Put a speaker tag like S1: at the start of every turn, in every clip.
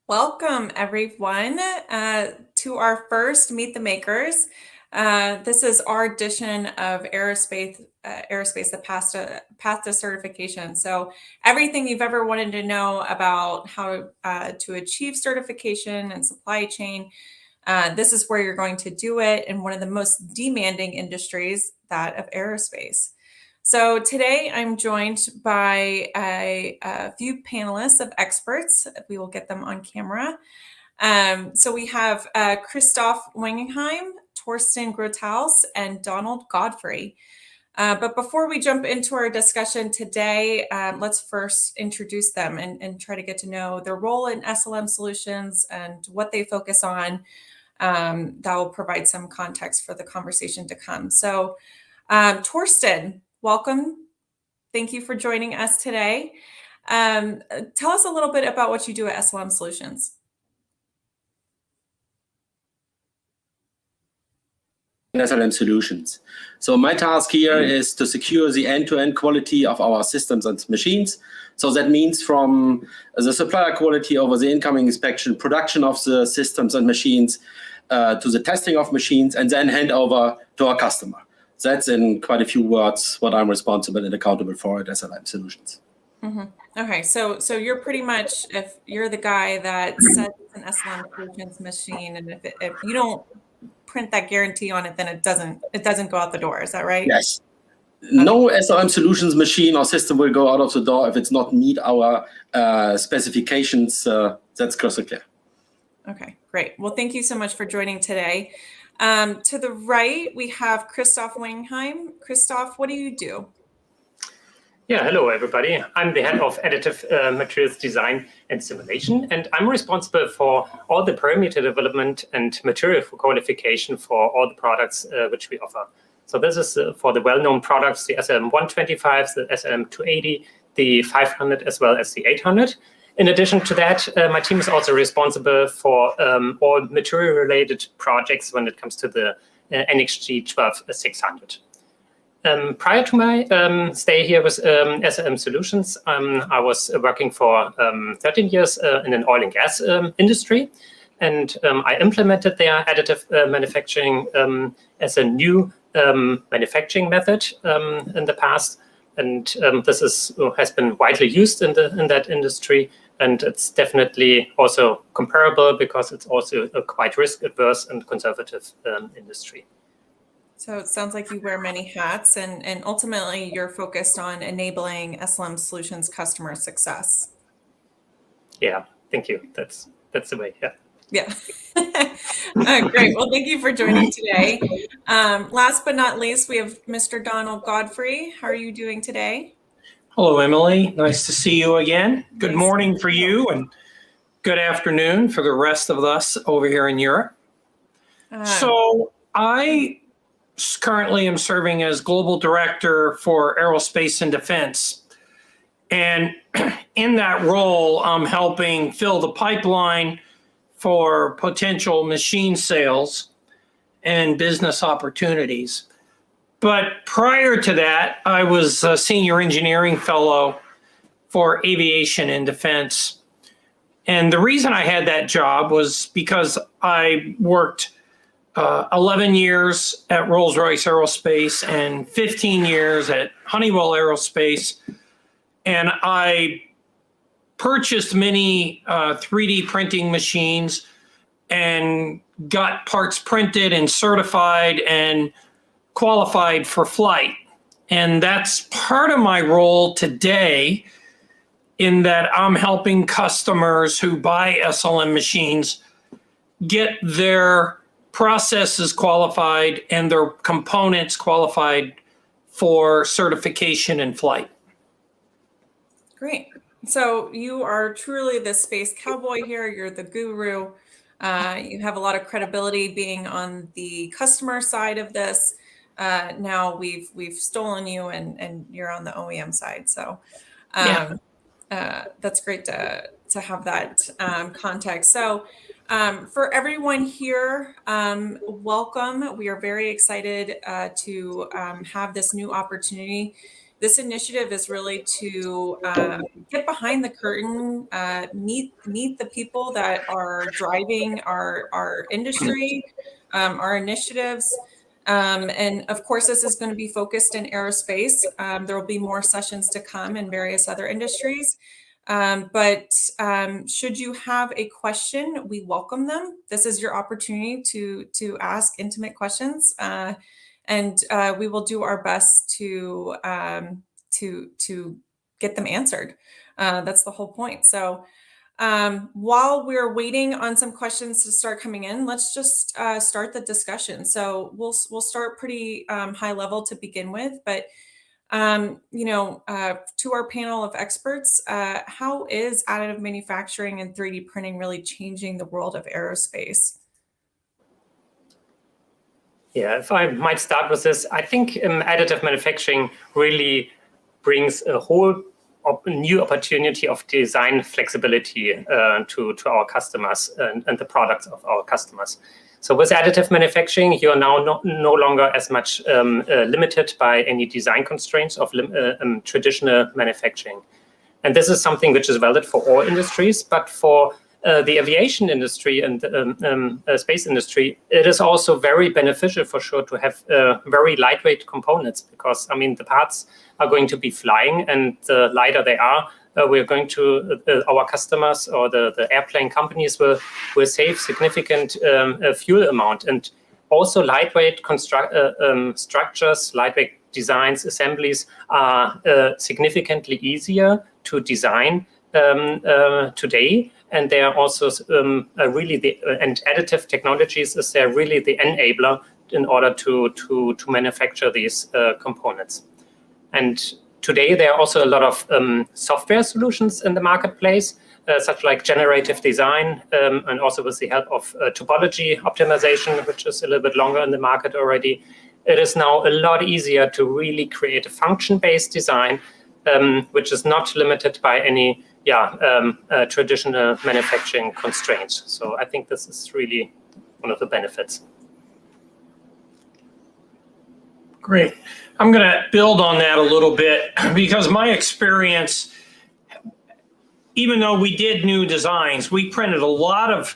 S1: Welcome, everyone, to our first Meet the Makers. This is our edition of Aerospace, the path to certification. So everything you've ever wanted to know about how to achieve certification and supply chain, this is where you're going to do it in one of the most demanding industries, that of aerospace. So today I'm joined by a few panelists of experts. We will get them on camera. So we have Christoph Wangenheim, Torsten Grothaus, and Donald Godfrey. But before we jump into our discussion today, let's first introduce them and try to get to know their role in SLM solutions and what they focus on. That will provide some context for the conversation to come. So Torsten, welcome. Thank you for joining us today. Tell us a little bit about what you do at SLM Solutions.
S2: SLM Solutions. So my task here is to secure the end-to-end quality of our systems and machines. So that means from the supplier quality over the incoming inspection, production of the systems and machines, to the testing of machines, and then hand over to our customer. That's in quite a few words what I'm responsible and accountable for at SLM Solutions.
S1: Mm-hmm. Okay, so you're pretty much, if you're the guy that sets an SLM Solutions machine, and if you don't print that guarantee on it, then it doesn't go out the door. Is that right?
S2: Yes. Okay. No SLM Solutions machine or system will go out of the door if it's not meet our specifications. That's crystal clear.
S1: Okay, great. Well, thank you so much for joining today. To the right, we have Christoph Wangenheim. Christoph, what do you do?
S3: Yeah, hello, everybody. I'm the head of Additive Materials Design and Simulation, and I'm responsible for all the parameter development and material for qualification for all the products which we offer. So this is for the well-known products, the SLM 125, the SLM 280, the 500, as well as the 800. In addition to that, my team is also responsible for all material-related projects when it comes to the NXG 12600. Prior to my stay here with SLM Solutions, I was working for 13 years in an oil and gas industry, and I implemented their additive manufacturing as a new manufacturing method in the past, and this has been widely used in that industry, and it's definitely also comparable because it's also a quite risk-averse and conservative industry.
S1: So it sounds like you wear many hats, and ultimately you're focused on enabling SLM Solutions customer success.
S3: Yeah, thank you. That's the way. Yeah.
S1: Yeah. Great. Well, thank you for joining today. Last but not least, we have Mr. Donald Godfrey. How are you doing today?
S4: Hello, Emily. Nice to see you again. Good morning for you and good afternoon for the rest of us over here in Europe. So I currently am serving as Global Director for Aerospace and Defense. And in that role, I'm helping fill the pipeline for potential machine sales and business opportunities. But prior to that, I was a senior engineering fellow for aviation and defense. And the reason I had that job was because I worked 11 years at Rolls-Royce Aerospace and 15 years at Honeywell Aerospace. And I purchased many 3D printing machines and got parts printed and certified and qualified for flight. And that's part of my role today, in that I'm helping customers who buy SLM machines get their processes qualified and their components qualified for certification in flight.
S1: Great. So you are truly the space cowboy here. You're the guru. You have a lot of credibility being on the customer side of this. Now we've stolen you and you're on the OEM side. So that's great to have that context. So for everyone here, welcome. We are very excited to have this new opportunity this initiative is really to get behind the curtain, meet the people that are driving our industry, our initiatives. And of course, this is going to be focused in aerospace. There will be more sessions to come in various other industries. But should you have a question, we welcome them. This is your opportunity to ask intimate questions, and we will do our best to get them answered. That's the whole point. So while we're waiting on some questions to start coming in, let's just start the discussion. So we'll start pretty high level to begin with, but to our panel of experts, how is additive manufacturing and 3D printing really changing the world of aerospace?
S3: Yeah, if I might start with this, I think additive manufacturing really brings a whole new opportunity of design flexibility to our customers and the products of our customers. So with additive manufacturing, you are now no longer as much limited by any design constraints of traditional manufacturing. And this is something which is valid for all industries, but for the aviation industry and space industry, it is also very beneficial for sure to have very lightweight components, because I mean the parts are going to be flying, and the lighter they are, we're going to our customers or the airplane companies will save significant fuel amount, and also lightweight structures, lightweight designs, assemblies are significantly easier to design today. And they are also really and additive technologies is there really the enabler in order to manufacture these components. And today there are also a lot of software solutions in the marketplace, such like generative design, and also with the help of topology optimization, which is a little bit longer in the market already. It is now a lot easier to really create a function-based design, which is not limited by any traditional manufacturing constraints. So I think this is really one of the benefits.
S4: Great. I'm going to build on that a little bit, because my experience, even though we did new designs, we printed a lot of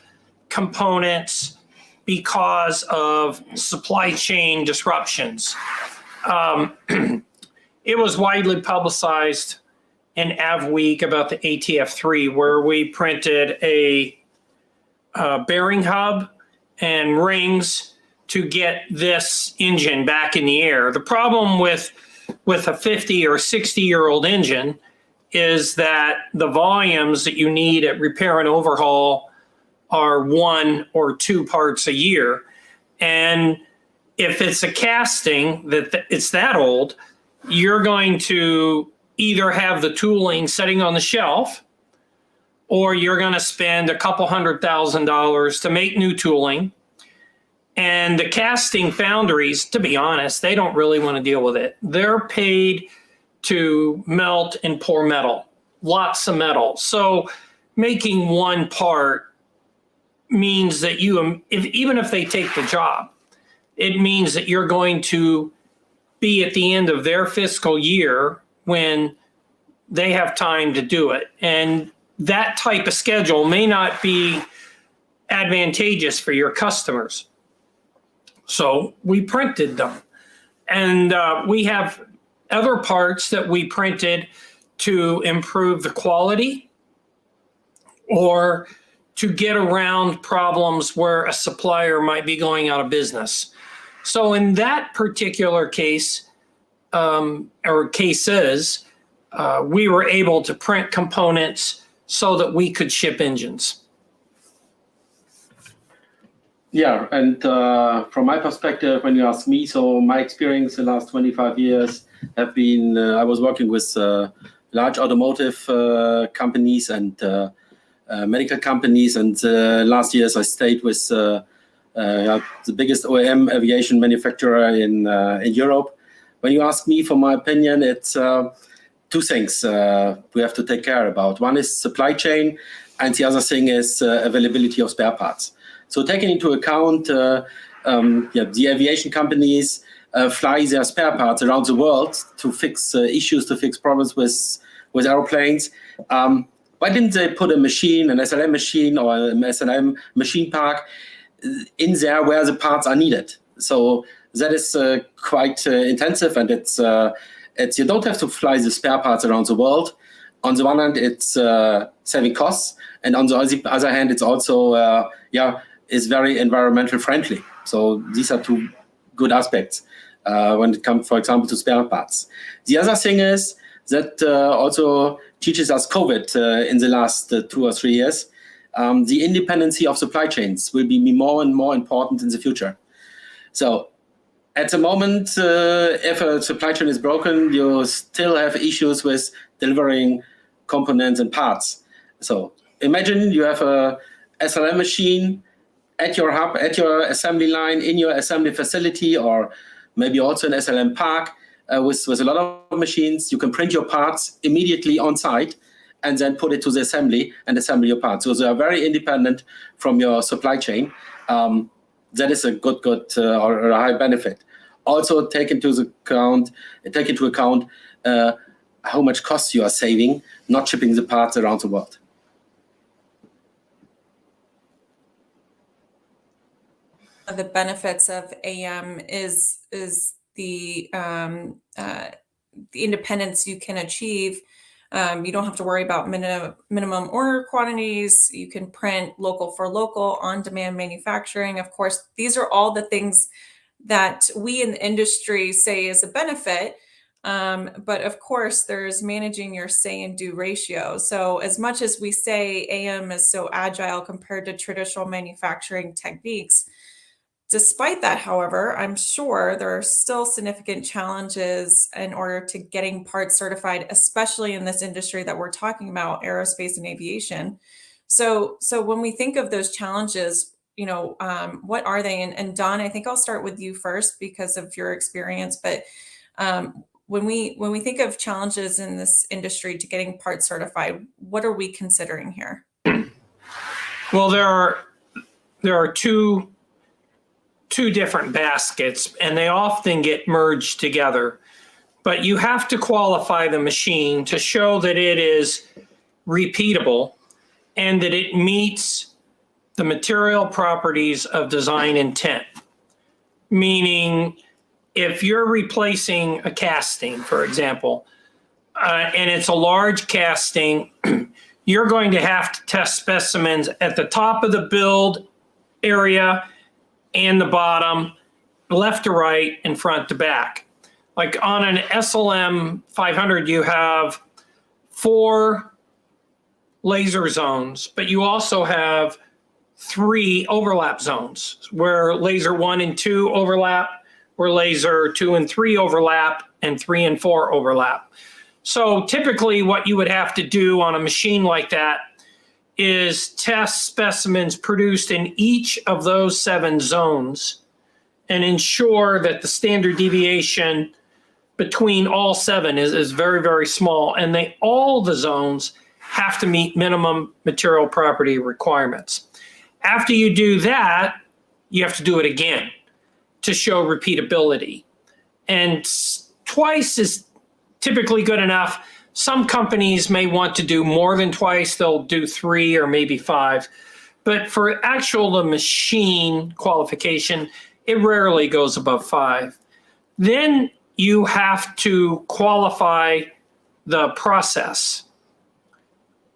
S4: components because of supply chain disruptions. It was widely publicized in AvWeek about the ATF3, where we printed a bearing hub and rings to get this engine back in the air. The problem with a 50 or 60-year-old engine is that the volumes that you need at repair and overhaul are 1 or 2 parts a year. And if it's a casting it's that old, you're going to either have the tooling sitting on the shelf, or you're going to spend a couple $100,000 to make new tooling. And the casting foundries, to be honest, they don't really want to deal with it. They're paid to melt and pour metal, lots of metal. So making one part means that even if they take the job, it means that you're going to be at the end of their fiscal year when they have time to do it. And that type of schedule may not be advantageous for your customers. So we printed them. And we have other parts that we printed to improve the quality or to get around problems where a supplier might be going out of business. So in that particular case, or cases, we were able to print components so that we could ship engines.
S2: Yeah, and from my perspective, when you ask me, so my experience the last 25 years have been, I was working with large automotive companies and medical companies, and last years I stayed with the biggest OEM aviation manufacturer in Europe. When you ask me for my opinion, it's 2 things we have to take care about. One is supply chain, and the other thing is availability of spare parts. So taking into account the aviation companies, fly their spare parts around the world to fix issues, to fix problems with airplanes. Why didn't they put a machine, an SLM machine or an SLM machine park in there where the parts are needed? So that is quite intensive, and it's you don't have to fly the spare parts around the world. On the one hand, it's saving costs, and on the other hand, it's also is very environmental friendly. So these are two good aspects when it comes, for example, to spare parts. The other thing is that also teaches us COVID in the last 2 or 3 years. The independency of supply chains will be more and more important in the future. So at the moment, if a supply chain is broken, you still have issues with delivering components and parts. So imagine you have a SLM machine at your hub, at your assembly line, in your assembly facility, or maybe also an SLM park with a lot of machines. You can print your parts immediately on site and then put it to the assembly and assemble your parts. So they are very independent from your supply chain. That is a good or a high benefit. Also take into account how much cost you are saving, not shipping the parts around the world.
S1: The benefits of AM is the independence you can achieve. You don't have to worry about minimum order quantities. You can print local for local, on-demand manufacturing. Of course, these are all the things that we in the industry say is a benefit. But of course, there's managing your say and do ratio. So as much as we say AM is so agile compared to traditional manufacturing techniques, despite that, however, I'm sure there are still significant challenges in order to getting parts certified, especially in this industry that we're talking about, aerospace and aviation. So when we think of those challenges, what are they? And Don, I think I'll start with you first because of your experience. But when we think of challenges in this industry to getting parts certified, what are we considering here?
S4: Well, there are two different baskets, and they often get merged together. But you have to qualify the machine to show that it is repeatable and that it meets the material properties of design intent. Meaning, if you're replacing a casting, for example, and it's a large casting, you're going to have to test specimens at the top of the build area and the bottom, left to right and front to back. Like on an SLM 500, you have 4 laser zones, but you also have 3 overlap zones where laser 1 and 2 overlap, where laser 2 and 3 overlap, and 3 and 4 overlap. So typically what you would have to do on a machine like that is test specimens produced in each of those 7 zones and ensure that the standard deviation between all 7 is very, very small. And all the zones have to meet minimum material property requirements. After you do that, you have to do it again to show repeatability. And twice is typically good enough. Some companies may want to do more than twice. They'll do 3 or maybe 5. But for the machine qualification, it rarely goes above 5. Then you have to qualify the process.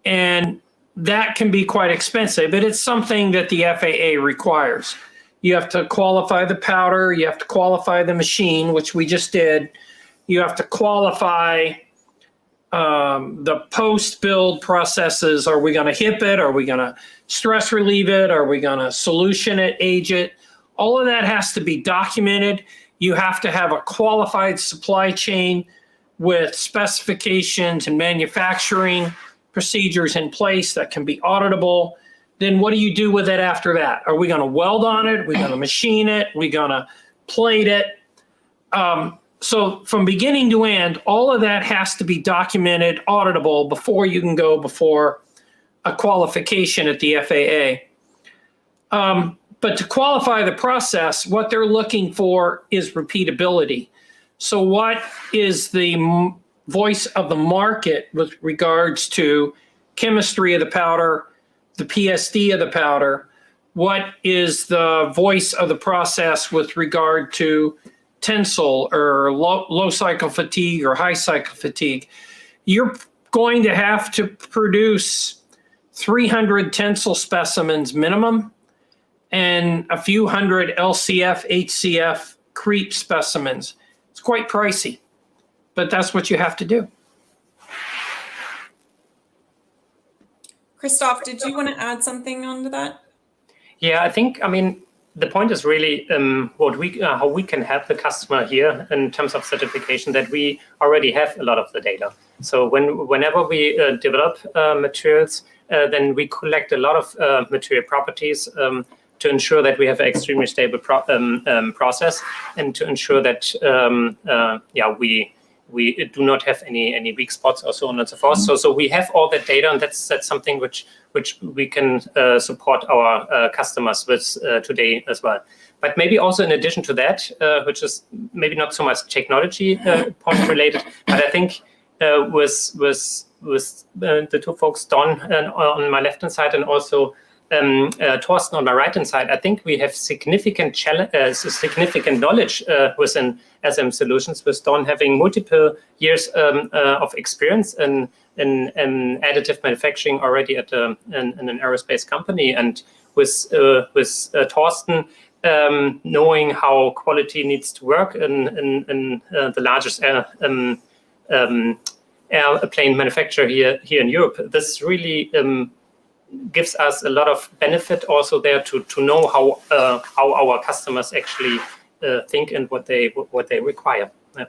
S4: And that can be quite expensive, but it's something that the FAA requires. You have to qualify the powder, you have to qualify the machine, which we just did. You have to qualify the post-build processes. Are we going to HIP it? Are we going to stress relieve it? Are we going to solution it, age it? All of that has to be documented. You have to have a qualified supply chain with specifications and manufacturing procedures in place that can be auditable. Then what do you do with it after that? Are we going to weld on it? Are we going to machine it? Are we going to plate it? So from beginning to end, all of that has to be documented, auditable before you can go before a qualification at the FAA. But to qualify the process, what they're looking for is repeatability. So what is the voice of the market with regards to chemistry of the powder, the PSD of the powder? What is the voice of the process with regard to tensile or low cycle fatigue or high cycle fatigue? You're going to have to produce 300 tensile specimens minimum and a few hundred LCF, HCF creep specimens. It's quite pricey, but that's what you have to do.
S1: Christoph, did you want to add something onto that?
S3: Yeah, I think, the point is really how we can help the customer here in terms of certification, that we already have a lot of the data. So whenever we develop materials, then we collect a lot of material properties to ensure that we have an extremely stable process, and to ensure that we do not have any weak spots or so on and so forth. So we have all that data, and that's something which we can support our customers with today as well. But maybe also in addition to that, which is maybe not so much technology point related, but I think with the two folks, Don on my left hand side and also Thorsten on my right hand side, I think we have significant knowledge within SLM Solutions, with Don having multiple years of experience in additive manufacturing already at in an aerospace company, and with Thorsten knowing how quality needs to work in the largest airplane manufacturer here in Europe. This really gives us a lot of benefit also there to know how our customers actually think and what they require. Yeah.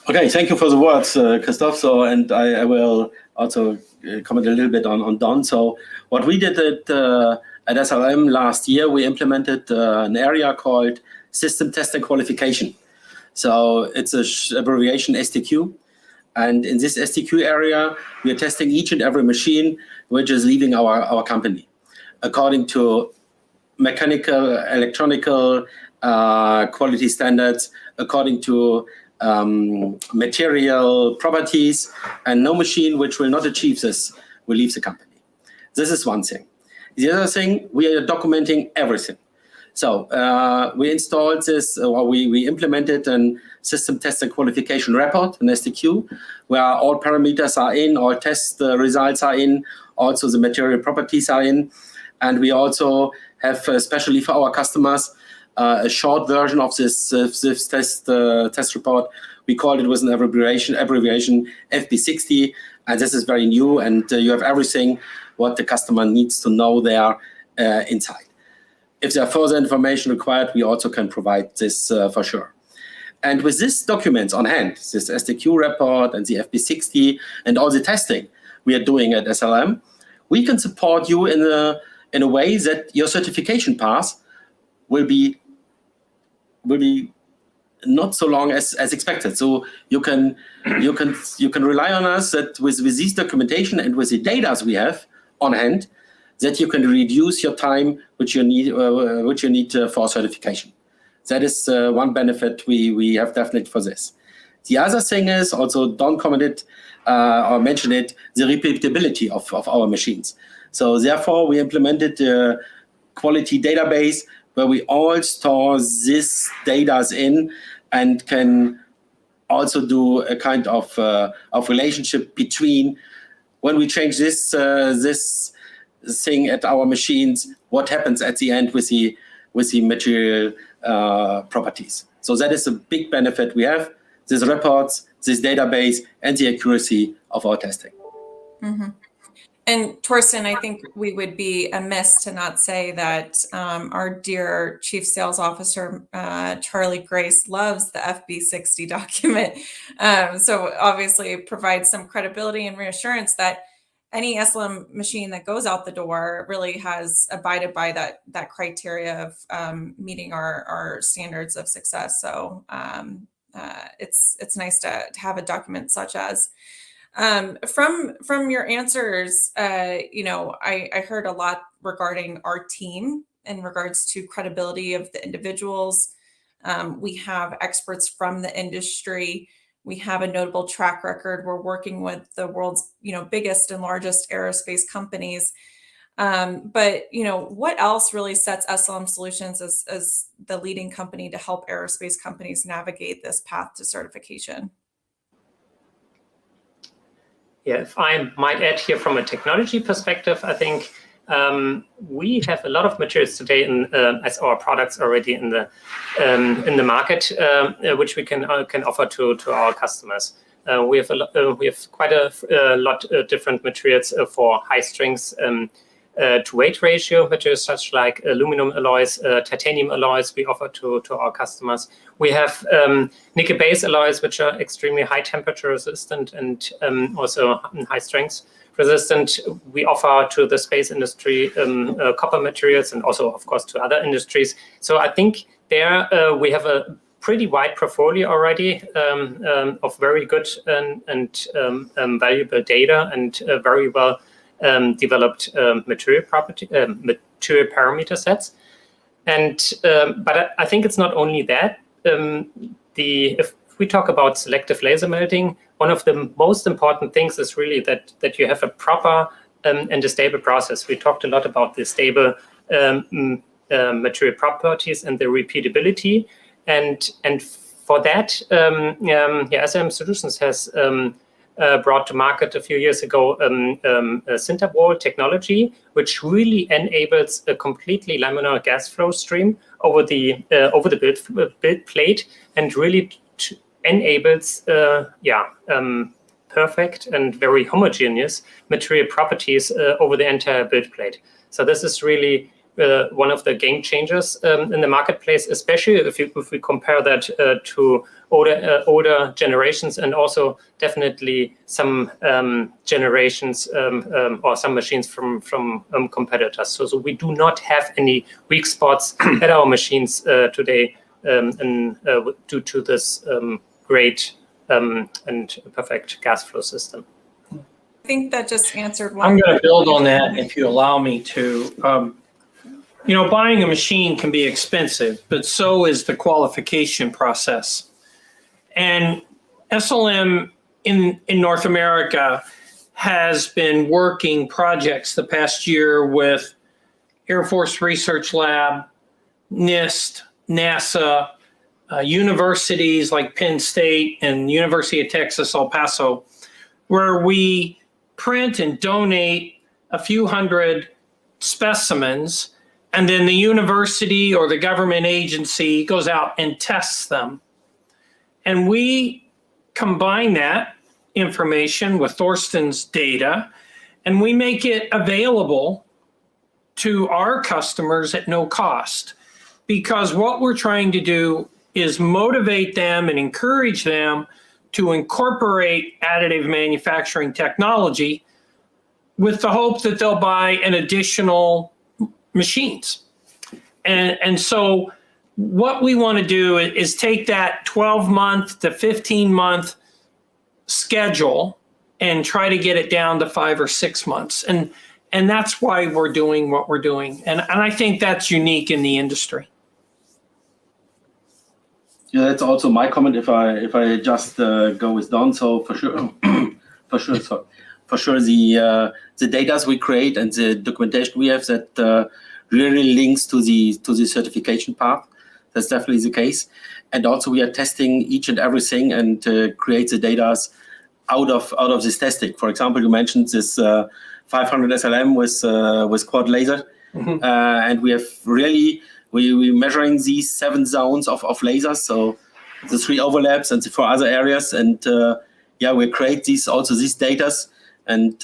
S2: Okay, thank you for the words, Christoph. So, and I will also comment a little bit on Don. So, what we did at SLM last year, we implemented an area called System Test and Qualification. So, it's an abbreviation STQ. And in this STQ area, we are testing each and every machine which is leaving our company, according to mechanical, electronical quality standards, according to material properties, and no machine which will not achieve this will leave the company. This is one thing. The other thing, we are documenting everything. So we installed this, or we implemented a system test and qualification report, an STQ, where all parameters are in, all test results are in, also the material properties are in. And we also have, especially for our customers, a short version of this test report. We called it with an abbreviation FB60, and this is very new, and you have everything what the customer needs to know there inside. If there are further information required, we also can provide this for sure. And with these documents on hand, this STQ report and the FB60 and all the testing we are doing at SLM, we can support you in a way that your certification path will be not so long as expected. So you can rely on us that with this documentation and with the data we have on hand, that you can reduce your time which you need for certification. That is one benefit we have definitely for this. The other thing is, also Don commented or mentioned it, the repeatability of our machines. So therefore we implemented a quality database where we all store this data in, and can also do a kind of relationship between when we change this thing at our machines, what happens at the end with the material properties. So that is a big benefit we have, these reports, this database, and the accuracy of our testing.
S1: Mm-hmm. And Thorsten, I think we would be amiss to not say that our dear Chief Sales Officer, Charlie Grace, loves the FB60 document. So obviously it provides some credibility and reassurance that any SLM machine that goes out the door really has abided by that criteria of meeting our standards of success. So it's nice to have a document such as. From your answers, I heard a lot regarding our team in regards to credibility of the individuals. We have experts from the industry. We have a notable track record. We're working with the world's, biggest and largest aerospace companies. But what else really sets SLM Solutions as the leading company to help aerospace companies navigate this path to certification?
S3: Yeah, if I might add here from a technology perspective, I think we have a lot of materials today as our products already in the market, which we can offer to our customers. We have quite a lot of different materials for high strengths to weight ratio materials, such like aluminum alloys, titanium alloys we offer to our customers. We have nickel base alloys, which are extremely high temperature resistant and also high strength resistant. We offer to the space industry copper materials, and also, of course, to other industries. So I think there we have a pretty wide portfolio already of very good and valuable data and very well developed material parameter sets. And but I think it's not only that. If we talk about selective laser melting, one of the most important things is really that you have a proper and a stable process. We talked a lot about the stable material properties and the repeatability, and for that, SLM Solutions has brought to market a few years ago a sinter wall technology, which really enables a completely laminar gas flow stream over the build plate, and really enables perfect and very homogeneous material properties over the entire build plate. So this is really one of the game changers in the marketplace, especially if we compare that to older generations, and also definitely some generations or some machines from competitors. So we do not have any weak spots at our machines today due to this great and perfect gas flow system.
S1: I think that just answered one.
S4: I'm going to build on that, if you allow me to. Buying a machine can be expensive, but so is the qualification process. And SLM in North America has been working projects the past year with Air Force Research Lab, NIST, NASA, universities like Penn State and University of Texas, El Paso, where we print and donate a few hundred specimens, and then the university or the government agency goes out and tests them. And we combine that information with Thorsten's data, and we make it available to our customers at no cost. Because what we're trying to do is motivate them and encourage them to incorporate additive manufacturing technology with the hope that they'll buy an additional machines. And so what we want to do is take that 12-month to 15-month schedule and try to get it down to 5 or 6 months. And that's why we're doing what we're doing. And I think that's unique in the industry.
S2: Yeah, that's also my comment. If I just go with Don, so for sure, the data we create and the documentation we have that really links to the certification path. That's definitely the case. And also we are testing each and everything and create the data out of this testing. For example, you mentioned this 500 SLM with quad laser, and we have really. We're measuring these 7 zones of lasers, so the 3 overlaps and the 4 other areas, and we create these data, and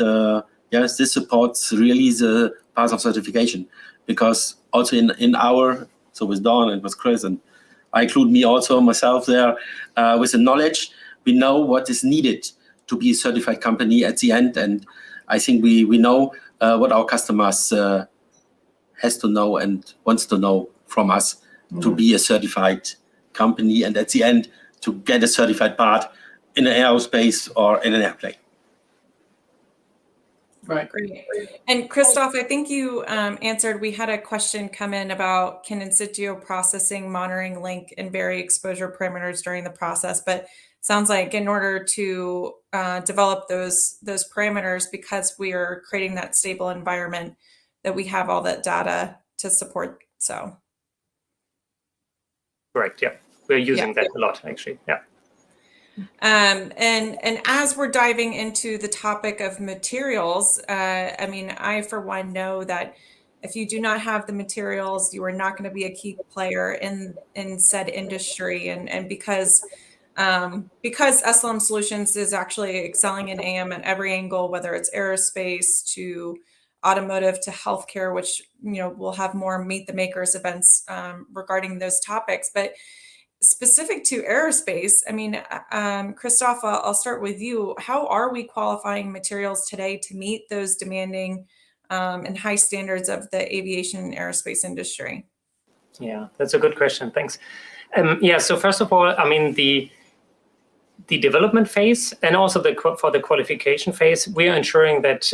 S2: yes, this supports really the path of certification, because also in our, so with Dawn and with Chris, and I include me also myself there, with the knowledge, we know what is needed to be a certified company at the end, and I think we know what our customers has to know and wants to know from us to be a certified company, and at the end to get a certified part in an aerospace or in an airplane.
S4: Right.
S1: Great. And Christoph, I think you answered, we had a question come in about can in situ processing monitoring link and vary exposure parameters during the process, but sounds like in order to develop those parameters, because we are creating that stable environment, that we have all that data to support. So.
S3: Correct. Yeah, we're using that a lot, actually. Yeah.
S1: And as we're diving into the topic of materials, I mean, I for one know that if you do not have the materials, you are not going to be a key player in said industry. And because SLM Solutions is actually excelling in AM at every angle, whether it's aerospace to automotive to healthcare, which we'll have more Meet the Makers events regarding those topics, but specific to aerospace, I mean, Christoph, I'll start with you. How are we qualifying materials today to meet those demanding and high standards of the aviation and aerospace industry?
S3: Yeah, that's a good question. Thanks. Yeah, so first of all, I mean, the development phase and also for the qualification phase, we are ensuring that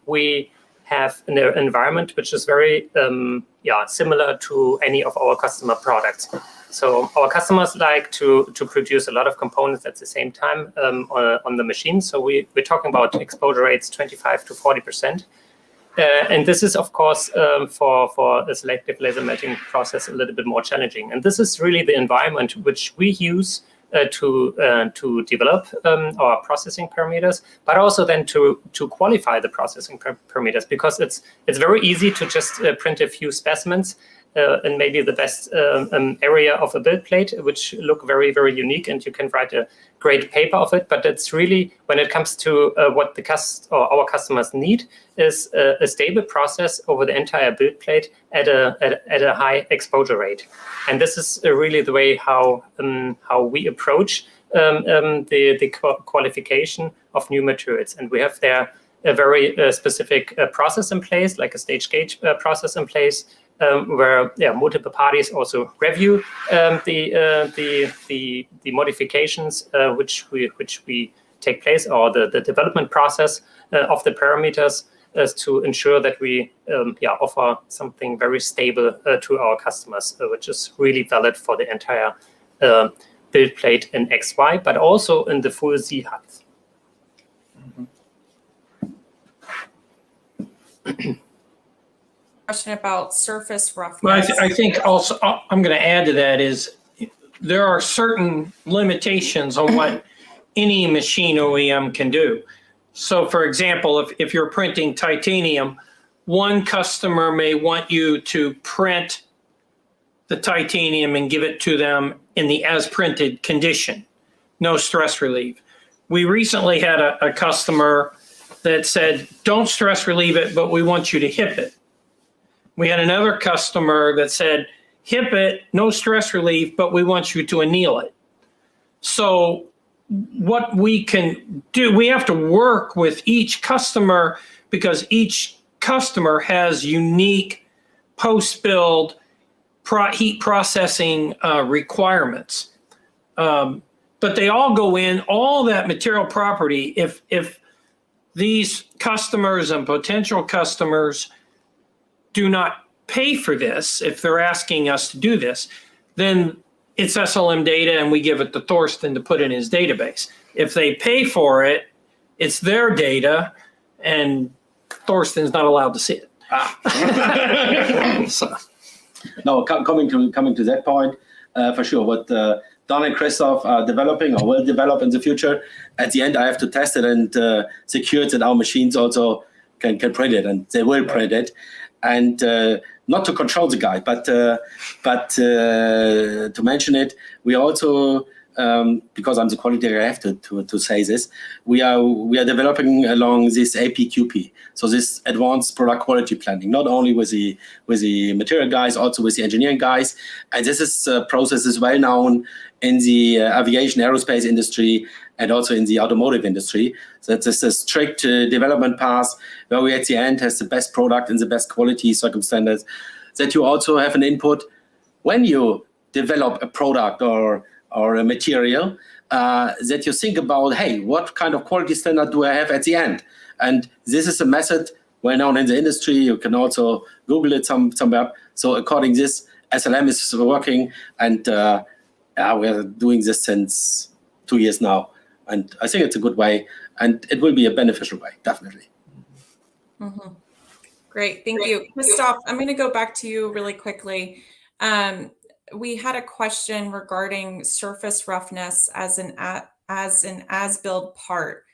S3: we have an environment which is very similar to any of our customer products. So our customers like to produce a lot of components at the same time on the machine. So we're talking about exposure rates 25 to 40%. And this is, of course, for a selective laser melting process, a little bit more challenging. And this is really the environment which we use to develop our processing parameters, but also then to qualify the processing parameters, because it's very easy to just print a few specimens and maybe the best area of a build plate, which look very, very unique, and you can write a great paper of it. But it's really, when it comes to what our customers need, is a stable process over the entire build plate at a high exposure rate. And this is really the way how we approach the qualification of new materials. And we have there a very specific process in place, like a stage gate process in place, where multiple parties also review the modifications which we take place, or the development process of the parameters, to ensure that we offer something very stable to our customers, which is really valid for the entire build plate in XY, but also in the full Z height.
S1: Question about surface roughness.
S4: Well, I think also I'm going to add to that is there are certain limitations on what any machine OEM can do. So, for example, if you're printing titanium, one customer may want you to print the titanium and give it to them in the as printed condition, no stress relief. We recently had a customer that said, don't stress relieve it, but we want you to hip it. We had another customer that said, hip it, no stress relief, but we want you to anneal it. So what we can do, we have to work with each customer, because each customer has unique post-build heat processing requirements. But they all go in, all that material property, if these customers and potential customers do not pay for this, if they're asking us to do this, then it's SLM data and we give it to Thorsten to put in his database. If they pay for it, it's their data and Thorsten's not allowed to see it. So.
S2: No, coming to that point, for sure, what Don and Christoph are developing or will develop in the future, at the end I have to test it and secure it that our machines also can print it, and they will print it. And not to control the guy, but to mention it, we also, because I'm the quality director, I have to say this, we are developing along this APQP, so this advanced product quality planning, not only with the material guys, also with the engineering guys. And this is process is well known in the aviation aerospace industry and also in the automotive industry. So it's a strict development path where we at the end has the best product in the best quality circumstances, that you also have an input when you develop a product or a material, that you think about, hey, what kind of quality standard do I have at the end? And this is a method well known in the industry. You can also Google it somewhere. So according to this, SLM is working, and we're doing this since 2 years now. And I think it's a good way, and it will be a beneficial way, definitely.
S1: Mm-hmm. Great, thank you. Christoph, I'm going to go back to you really quickly. We had a question regarding surface roughness as an as-built part.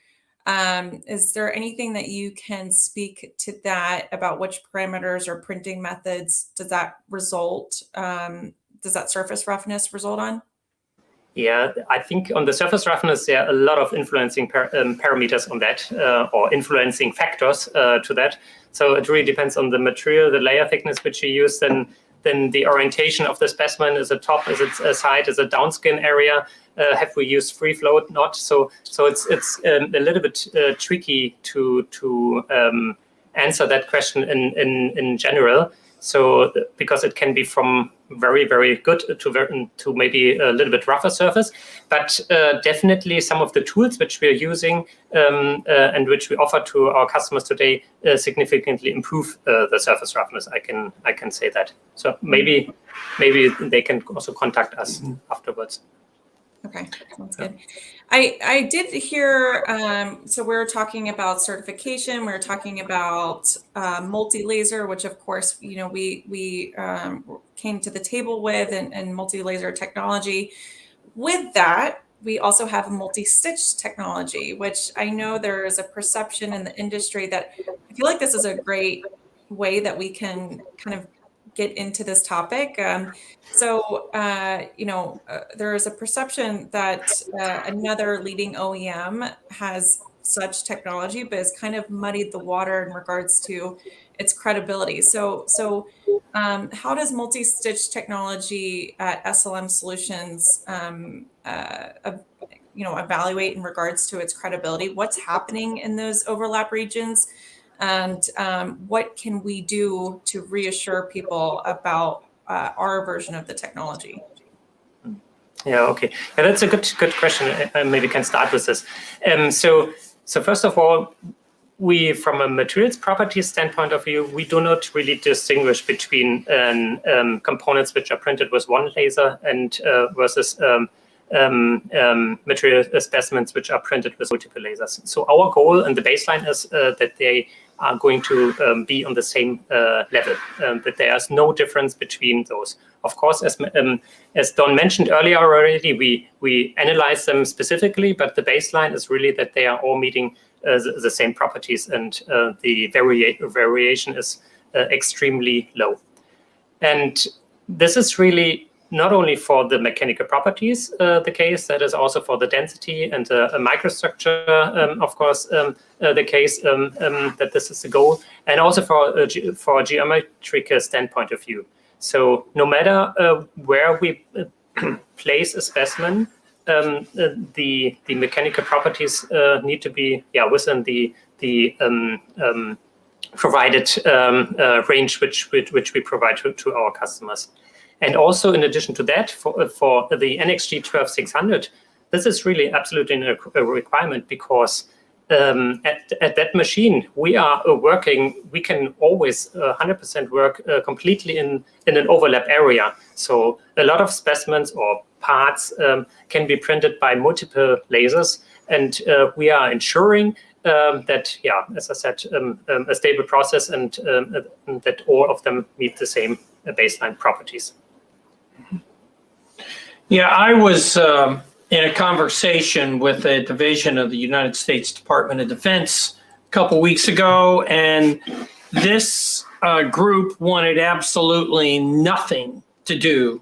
S1: Is there anything that you can speak to that about which parameters or printing methods does that result? Does that surface roughness result on?
S3: Yeah, I think on the surface roughness, there are a lot of influencing parameters on that, or influencing factors to that. So it really depends on the material, the layer thickness which you use, then the orientation of the specimen. Is it top? Is it a side? Is it downskin area? Have we used free float? Not so. It's a little bit tricky to answer that question in general. So because it can be from very, very good to maybe a little bit rougher surface, but definitely some of the tools which we are using and which we offer to our customers today significantly improve the surface roughness. I can say that. So maybe they can also contact us afterwards.
S1: Okay, sounds good. I did hear, so we were talking about certification, we were talking about multi-laser, which of course, you know, we came to the table with, and multi-laser technology. With that, we also have multi-stitch technology, which I know there is a perception in the industry that I feel like this is a great way that we can kind of get into this topic. You know, there is a perception that another leading OEM has such technology, but has kind of muddied the water in regards to its credibility. So how does multi-stitch technology at SLM Solutions, you know, evaluate in regards to its credibility? What's happening in those overlap regions? And what can we do to reassure people about our version of the technology?
S3: Yeah, okay. Yeah, that's a good question. I maybe can start with this. So first of all, we, from a materials properties standpoint of view, we do not really distinguish between components which are printed with one laser and versus material specimens which are printed with multiple lasers. So our goal and the baseline is that they are going to be on the same level, that there is no difference between those. Of course, as Don mentioned earlier already, we analyze them specifically, but the baseline is really that they are all meeting the same properties, and the variation is extremely low. And this is really not only for the mechanical properties the case, that is also for the density and the microstructure, of course, the case, that this is the goal, and also for a geometric standpoint of view. So no matter where we place a specimen, the mechanical properties need to be within the provided range which we provide to our customers. And also, in addition to that, for the NXG 12600, this is really absolutely a requirement, because at that machine we are working. We can always 100% work completely in an overlap area. So a lot of specimens or parts can be printed by multiple lasers, and we are ensuring that, as I said, a stable process, and that all of them meet the same baseline properties.
S4: Yeah, I was in a conversation with a division of the United States Department of Defense a couple weeks ago, and this group wanted absolutely nothing to do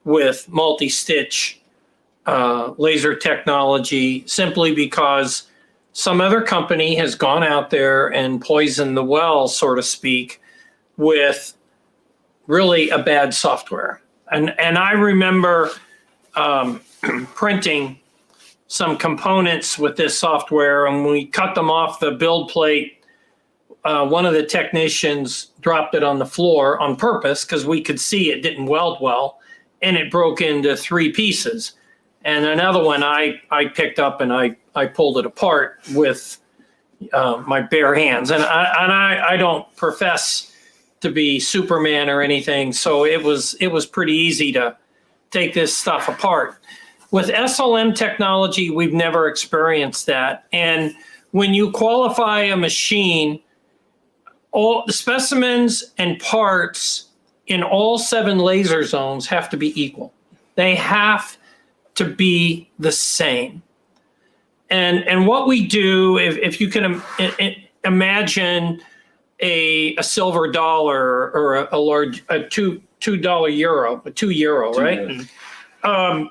S4: with multi-stitch laser technology, simply because some other company has gone out there and poisoned the well, so to speak, with really a bad software. And I remember printing some components with this software, and when we cut them off the build plate, one of the technicians dropped it on the floor on purpose because we could see it didn't weld well, and it broke into 3 pieces. And another one I picked up and I pulled it apart with, my bare hands. And I don't profess to be Superman or anything, so it was pretty easy to take this stuff apart. With SLM technology, we've never experienced that. And when you qualify a machine, all the specimens and parts in all 7 laser zones have to be equal. They have to be the same. And what we do, if you can imagine a silver dollar or a large $2 euro, right?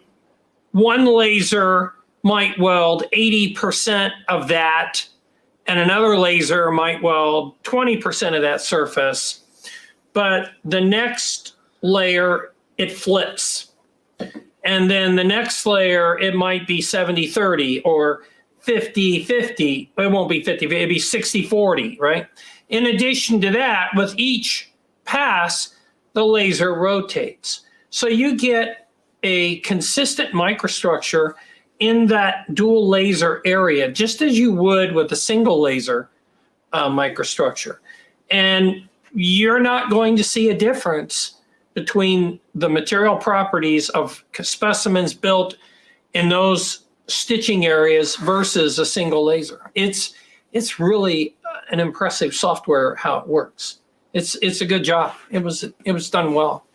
S4: One laser might weld 80% of that, and another laser might weld 20% of that surface. But the next layer, it flips. And then the next layer, it might be 70-30 or 50-50. It won't be 50, it'd be 60-40, right? In addition to that, with each pass, the laser rotates. So you get a consistent microstructure in that dual laser area, just as you would with a single laser microstructure. And you're not going to see a difference between the material properties of specimens built in those stitching areas versus a single laser. It's really an impressive software how it works. It's a good job. It was done well.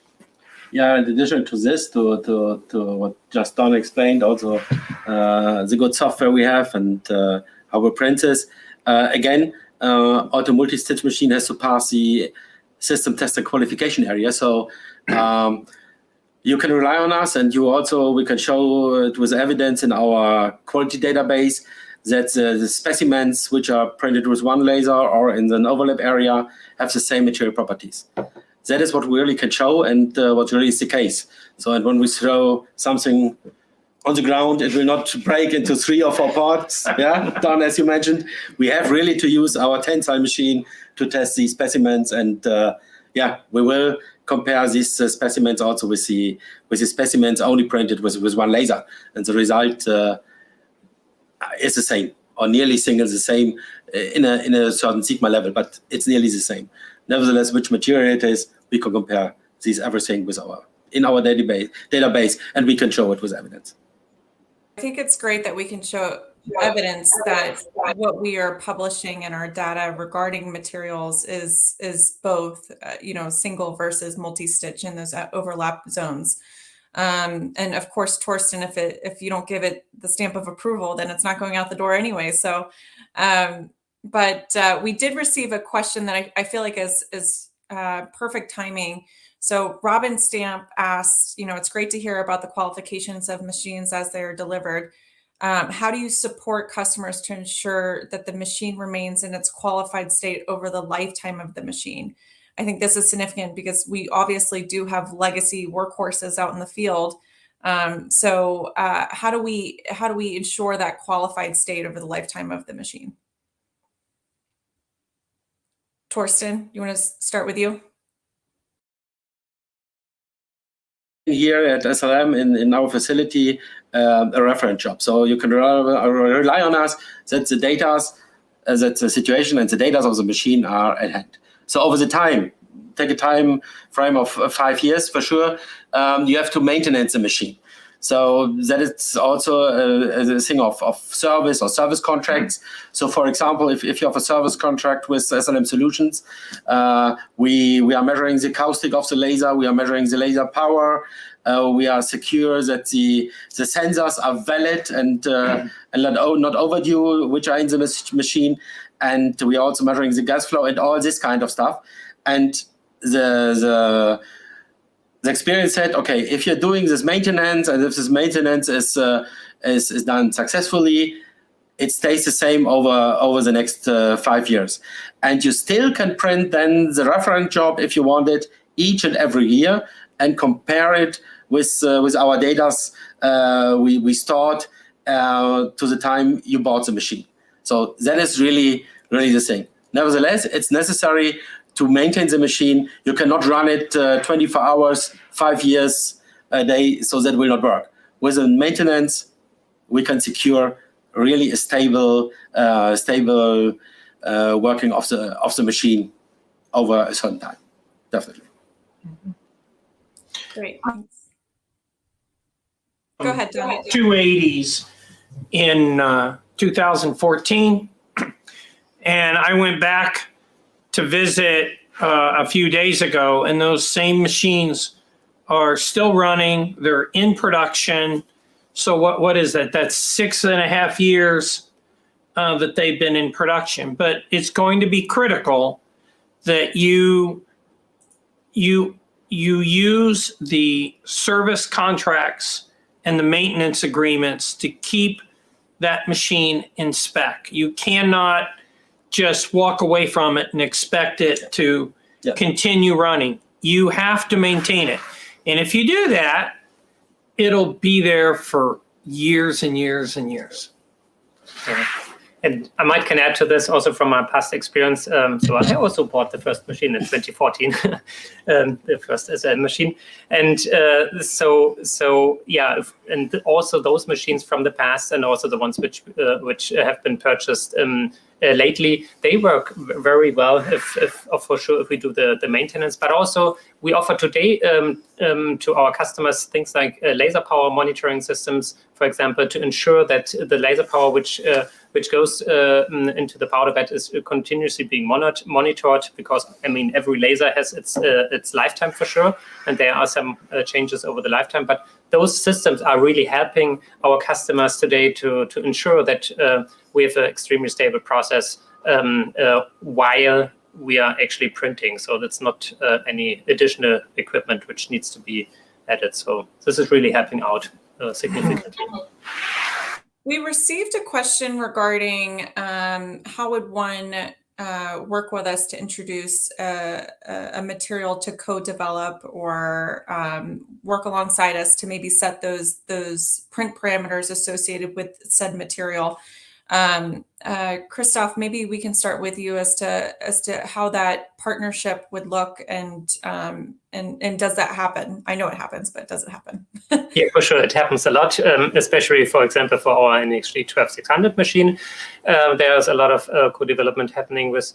S2: Yeah, in addition to this, to what just Don explained, also the good software we have and how we print this. Again, auto multi-stitch machine has to pass the system test and qualification area. So you can rely on us, and we can show it with evidence in our quality database that the specimens which are printed with one laser or in an overlap area have the same material properties. That is what we really can show, and what really is the case. So, and when we throw something on the ground, it will not break into 3 or 4 parts. Yeah, Don, as you mentioned, we have really to use our tensile machine to test these specimens, and yeah, we will compare these specimens also with the specimens only printed with one laser, and the result is the same, or nearly the same in a certain sigma level, but it's nearly the same. Nevertheless, which material it is, we can compare these everything with in our database, and we can show it with evidence.
S1: I think it's great that we can show evidence that what we are publishing in our data regarding materials is both single versus multi-stitch in those overlap zones. And of course, Torsten, if you don't give it the stamp of approval, then it's not going out the door anyway. So, but we did receive a question that I feel like is perfect timing. So Robin Stamp asked, it's great to hear about the qualifications of machines as they're delivered. How do you support customers to ensure that the machine remains in its qualified state over the lifetime of the machine? I think this is significant because we obviously do have legacy workhorses out in the field. So how do we ensure that qualified state over the lifetime of the machine? Torsten, you want to start with you?
S2: Here at SLM in our facility, a reference shop. So you can rely on us that the data, that the situation and the data of the machine are at hand. So over the time, take a time frame of 5 years for sure, you have to maintain the machine. So that is also a thing of service or service contracts. So for example, if you have a service contract with SLM Solutions, we are measuring the caustic of the laser, we are measuring the laser power, we are secure that the sensors are valid and not overdue, which are in the machine. And we are also measuring the gas flow and all this kind of stuff. And the experience said, okay, if you're doing this maintenance and if this maintenance is done successfully, it stays the same over the next 5 years. And you still can print then the reference job if you want it each and every year and compare it with our data we stored to the time you bought the machine. So that is really, really the thing. Nevertheless, it's necessary to maintain the machine. You cannot run it 24 hours, 5 years a day, so that will not work. With a maintenance, we can secure really a stable working of the machine over a certain time. Definitely.
S1: Great. Thanks. Go ahead, John.
S4: 280s in 2014, and I went back to visit a few days ago, and those same machines are still running. They're in production. So what is that? That's 6.5 years that they've been in production. But it's going to be critical that you use the service contracts and the maintenance agreements to keep that machine in spec. You cannot just walk away from it and expect it to continue running. You have to maintain it. And if you do that, it'll be there for years and years and years.
S3: Yeah. And I might can add to this also from my past experience. So I also bought the first machine in 2014, the first SLM machine. And so yeah, and also those machines from the past, and also the ones which have been purchased lately, they work very well if for sure if we do the maintenance. But also we offer today to our customers things like laser power monitoring systems, for example, to ensure that the laser power which goes into the powder bed is continuously being monitored, because I mean every laser has its lifetime for sure, and there are some changes over the lifetime. But those systems are really helping our customers today to ensure that we have an extremely stable process while we are actually printing. So that's not any additional equipment which needs to be added. So this is really helping out significantly.
S1: We received a question regarding how would one work with us to introduce a material to co-develop or work alongside us to maybe set those print parameters associated with said material. Christoph, maybe we can start with you as to how that partnership would look, and does that happen? I know it happens, but does it happen?
S3: Yeah, for sure, it happens a lot, especially, for example, for our NXG 12600 machine. There's a lot of co-development happening with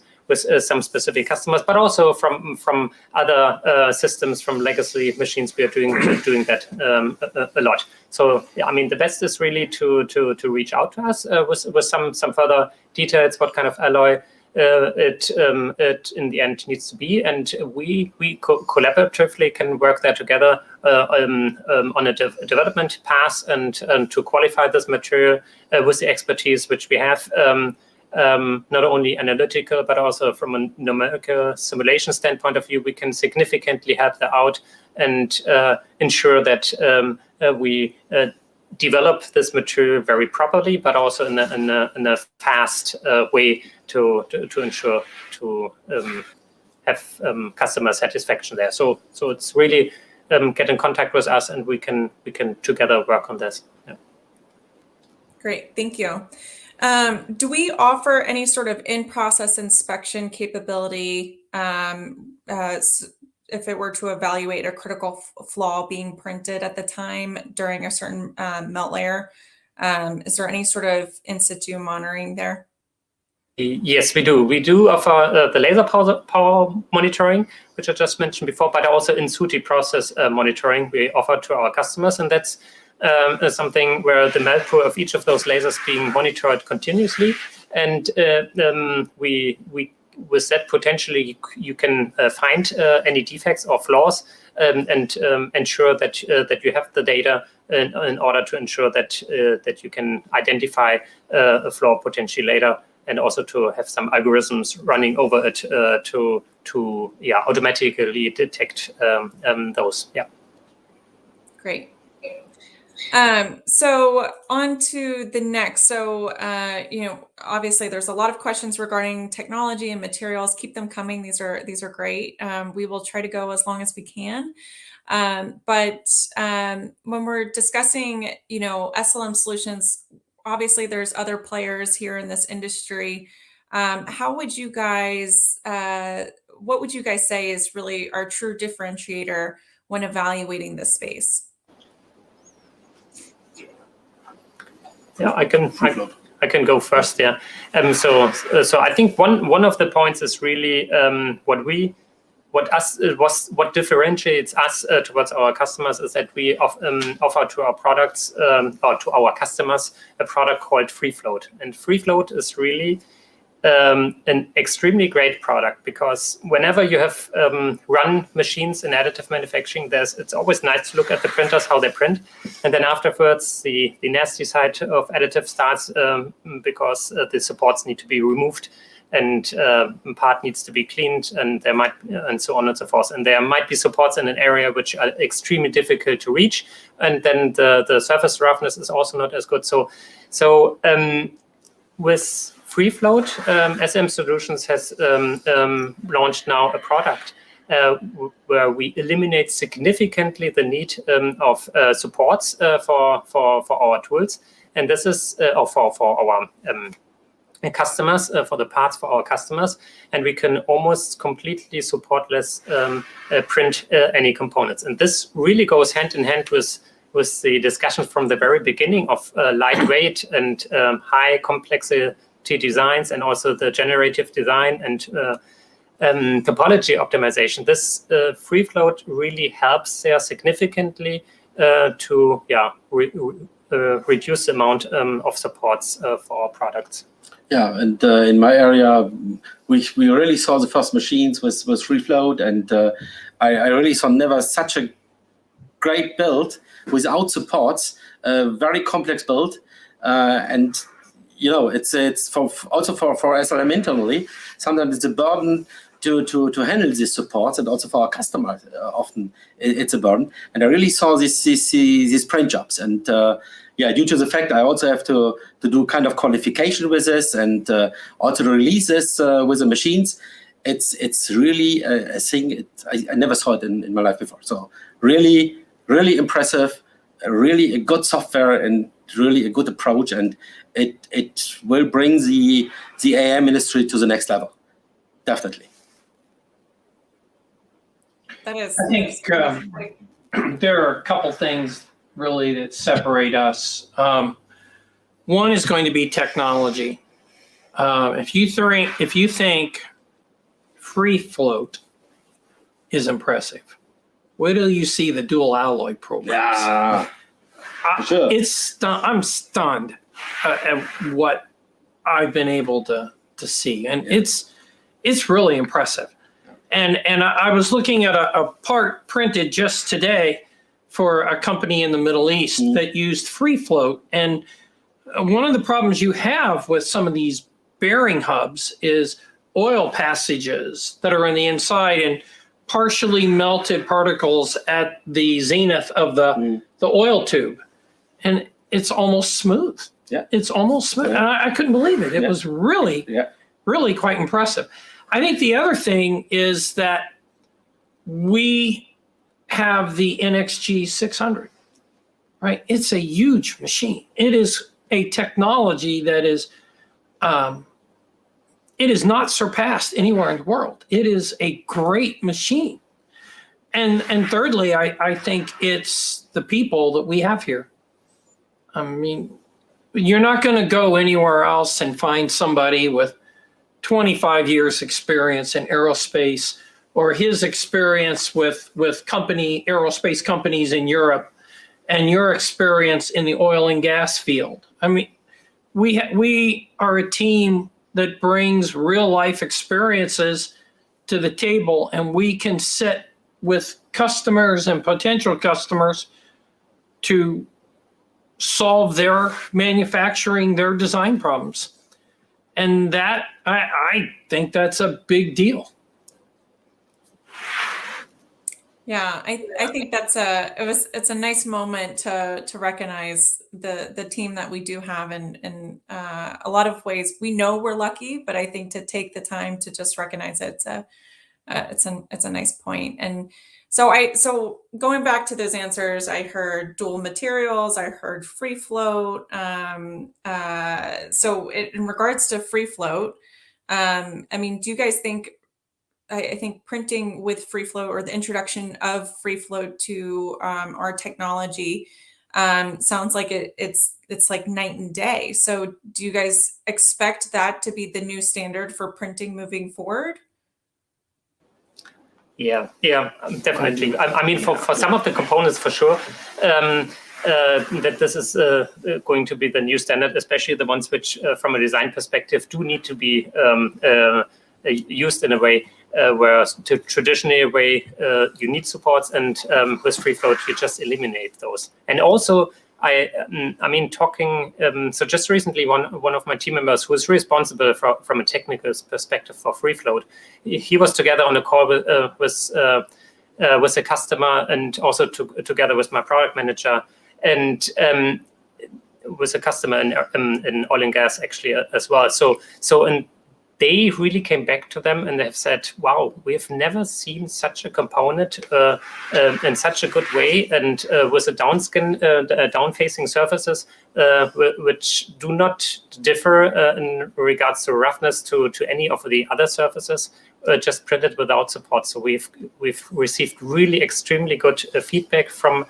S3: some specific customers, but also from other systems, from legacy machines. We are doing that a lot. So I mean, the best is really to reach out to us with some further details, what kind of alloy it in the end needs to be, and we collaboratively can work there together on a development path and to qualify this material with the expertise which we have, not only analytical but also from a numerical simulation standpoint of view. We can significantly help that out and ensure that we develop this material very properly, but also in a fast way to ensure to have customer satisfaction there. So it's really get in contact with us, and we can together work on this. Yeah.
S1: Great, thank you. Do we offer any sort of in-process inspection capability if it were to evaluate a critical flaw being printed at the time during a certain melt layer? Is there any sort of in-situ monitoring there?
S3: Yes, we do. We do offer the laser power monitoring, which I just mentioned before, but also in-situ process monitoring we offer to our customers, and that's something where the melt pool of each of those lasers being monitored continuously, and with that, potentially you can find any defects or flaws and ensure that you have the data in order to ensure that you can identify a flaw potentially later, and also to have some algorithms running over it to automatically detect those. Yeah.
S1: Great. So on to the next. So, obviously there's a lot of questions regarding technology and materials. Keep them coming. These are great. We will try to go as long as we can. But when we're discussing, SLM solutions, obviously there's other players here in this industry. What would you guys say is really our true differentiator when evaluating this space?
S3: Yeah, I can go first. Yeah. So I think one of the points is really what differentiates us towards our customers is that we offer to our products or to our customers a product called Free Float, and Free Float is really an extremely great product, because whenever you have run machines in additive manufacturing, it's always nice to look at the printers, how they print, and then afterwards the nasty side of additive starts, because the supports need to be removed, and part needs to be cleaned, and so on and so forth. And there might be supports in an area which are extremely difficult to reach, and then the surface roughness is also not as good. So with Free Float, SM Solutions has launched now a product where we eliminate significantly the need of supports for our tools, and this is for our customers, for the parts for our customers, and we can almost completely supportless print any components. And this really goes hand in hand with the discussion from the very beginning of lightweight and high complexity designs, and also the generative design and topology optimization. This Free Float really helps there significantly to reduce the amount of supports for our products.
S2: Yeah, and in my area, we really saw the first machines with Free Float, and I really saw never such a great build without supports, a very complex build, and you know, it's also for SLM internally. Sometimes it's a burden to handle these supports, and also for our customers, often it's a burden. And I really saw these print jobs, and due to the fact I also have to do kind of qualification with this, and also to release this with the machines, it's really a thing I never saw it in my life before. So really, really impressive, really a good software, and really a good approach, and it will bring the AM industry to the next level, definitely.
S1: That is.
S4: I think there are a couple things really that separate us. One is going to be technology. If you think Free Float is impressive, wait till you see the dual alloy programs.
S2: Yeah, sure.
S4: I'm stunned at what I've been able to see, and it's really impressive. And I was looking at a part printed just today for a company in the Middle East that used Free Float. And one of the problems you have with some of these bearing hubs is oil passages that are on the inside and partially melted particles at the zenith of the oil tube. And it's almost smooth.
S2: Yeah.
S4: It's almost smooth.
S2: Yeah.
S4: And I couldn't believe it. It was really, really quite impressive. I think the other thing is that we have the NXG 600, right? It's a huge machine. It is a technology that is, it is not surpassed anywhere in the world. It is a great machine. And thirdly, I think it's the people that we have here. I mean, you're not going to go anywhere else and find somebody with 25 years experience in aerospace, or his experience with aerospace companies in Europe, and your experience in the oil and gas field. I mean, we are a team that brings real life experiences to the table, and we can sit with customers and potential customers to solve their manufacturing, their design problems. And that, I think that's a big deal.
S1: Yeah, I think it's a nice moment to recognize the team that we do have, and in a lot of ways we know we're lucky, but I think to take the time to just recognize it, it's a nice point. And so going back to those answers, I heard dual materials, I heard Free Float. So in regards to Free Float, I mean, do you guys think? I think printing with Free Float, or the introduction of Free Float to our technology, sounds like it's like night and day. So do you guys expect that to be the new standard for printing moving forward?
S3: Yeah, definitely. I mean, for some of the components, for sure, that this is going to be the new standard, especially the ones which, from a design perspective, do need to be used in a way whereas to traditionally way you need supports, and with free float you just eliminate those. And also, I mean, talking. So just recently, one of my team members who is responsible from a technical perspective for free float, he was together on a call with a customer, and also together with my product manager, and with a customer in oil and gas actually as well. So and they really came back to them and they've said, wow, we have never seen such a component in such a good way, and with a down-facing surfaces which do not differ in regards to roughness to any of the other surfaces, just printed without support. So we've received really extremely good feedback from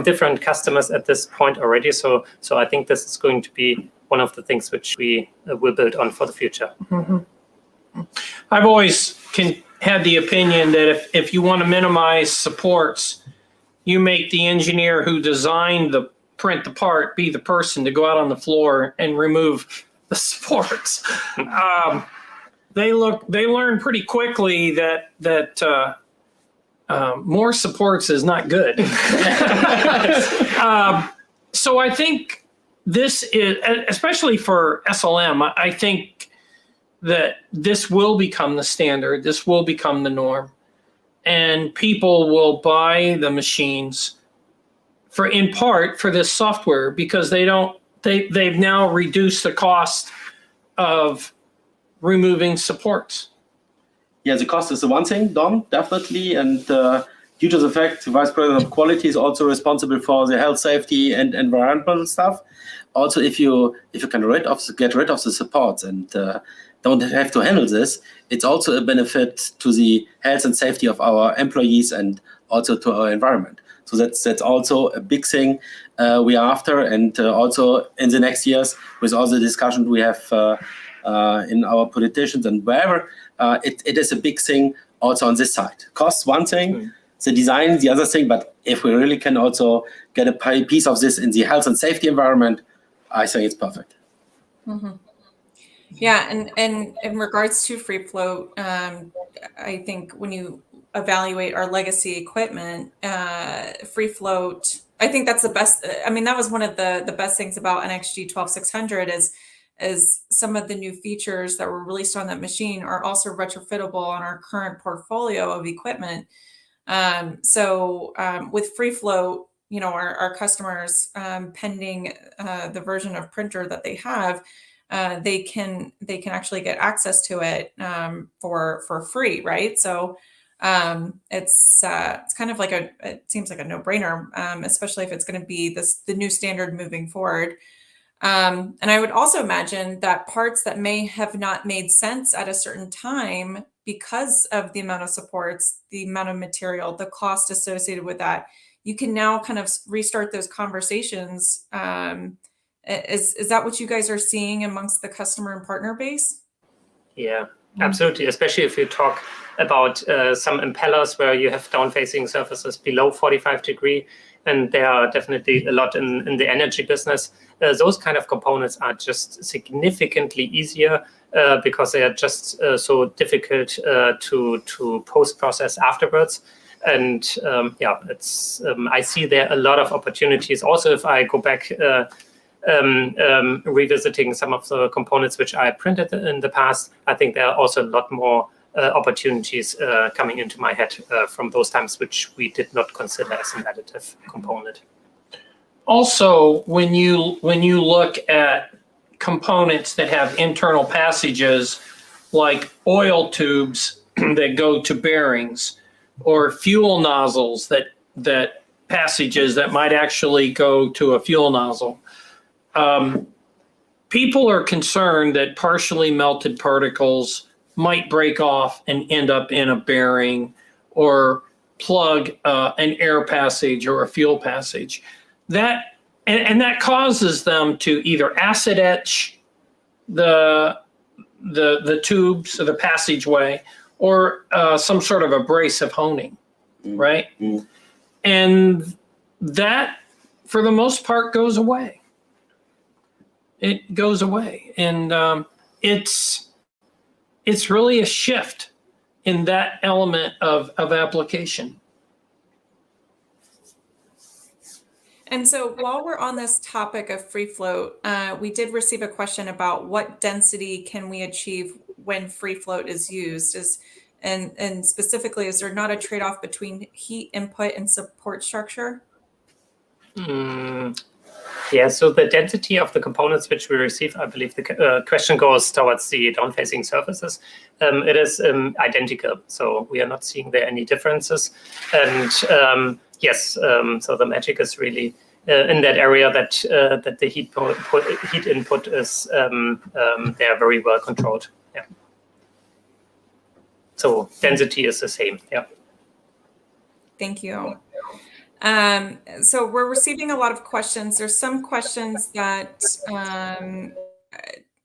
S3: different customers at this point already. So I think this is going to be one of the things which we will build on for the future.
S4: Mm-hmm. I've always had the opinion that if you want to minimize supports, you make the engineer who designed the print the part be the person to go out on the floor and remove the supports. They learn pretty quickly that more supports is not good. So I think this is, especially for SLM, I think that this will become the standard. This will become the norm. And people will buy the machines in part for this software, because they've now reduced the cost of removing supports.
S2: Yeah, the cost is the one thing, Dom, definitely. And due to the fact the Vice President of Quality is also responsible for the health, safety, and environmental stuff. Also, if you can get rid of the supports and don't have to handle this, it's also a benefit to the health and safety of our employees and also to our environment. So that's also a big thing we are after, and also in the next years with all the discussions we have in our politicians and wherever, it is a big thing also on this side. Cost one thing, the design the other thing, but if we really can also get a piece of this in the health and safety environment, I think it's perfect.
S1: Mm-hmm. Yeah, and in regards to free float, I think when you evaluate our legacy equipment, free float, I think that's the best. I mean, that was one of the best things about NXG 12600 is some of the new features that were released on that machine are also retrofittable on our current portfolio of equipment. So with free float, you know, our customers, pending the version of printer that they have, they can actually get access to it for free, right? So it's kind of like it seems like a no-brainer, especially if it's going to be the new standard moving forward. And I would also imagine that parts that may have not made sense at a certain time because of the amount of supports, the amount of material, the cost associated with that, you can now kind of restart those conversations. Is that what you guys are seeing amongst the customer and partner base?
S3: Yeah, absolutely. Especially if you talk about some impellers where you have down-facing surfaces below 45 degrees, and there are definitely a lot in the energy business. Those kind of components are just significantly easier because they are just so difficult to post-process afterwards. And yeah, it's I see there a lot of opportunities. Also, if I go back revisiting some of the components which I printed in the past, I think there are also a lot more opportunities coming into my head from those times which we did not consider as an additive component.
S4: Also, when you look at components that have internal passages like oil tubes that go to bearings, or fuel nozzles that passages that might actually go to a fuel nozzle, people are concerned that partially melted particles might break off and end up in a bearing or plug an air passage or a fuel passage. That and that causes them to either acid etch the tubes or the passageway, or some sort of abrasive honing, right? And that, for the most part, goes away. It goes away, and it's really a shift in that element of application.
S1: And so while we're on this topic of free float, we did receive a question about what density can we achieve when free float is used, and specifically, is there not a trade-off between heat input and support structure?
S3: Yeah, so the density of the components which we receive, I believe the question goes towards the down-facing surfaces. It is identical, so we are not seeing there any differences. And yes, so the magic is really in that area that the heat input is they are very well controlled. Yeah. So density is the same. Yeah.
S1: Thank you. So we're receiving a lot of questions. There's some questions that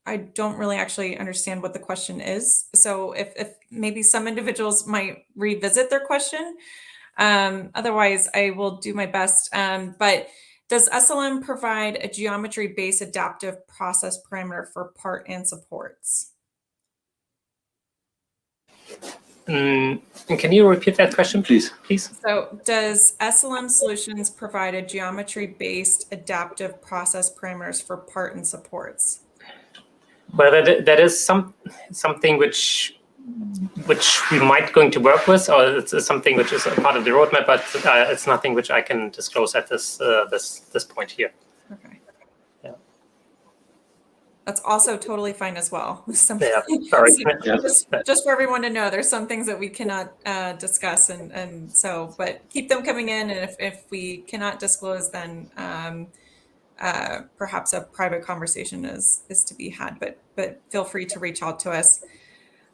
S1: I don't really actually understand what the question is. So if maybe some individuals might revisit their question. Otherwise, I will do my best. But does SLM provide a geometry-based adaptive process parameter for part and supports?
S3: Can you repeat that question, please?
S1: So does SLM Solutions provide a geometry-based adaptive process parameters for part and supports?
S3: Well, that is something which we might going to work with, or it's something which is a part of the roadmap, but it's nothing which I can disclose at this point here.
S1: Okay.
S3: Yeah.
S1: That's also totally fine as well.
S3: Yeah, sorry.
S1: Just for everyone to know, there's some things that we cannot discuss, and so, but keep them coming in, and if we cannot disclose, then perhaps a private conversation is to be had, but feel free to reach out to us.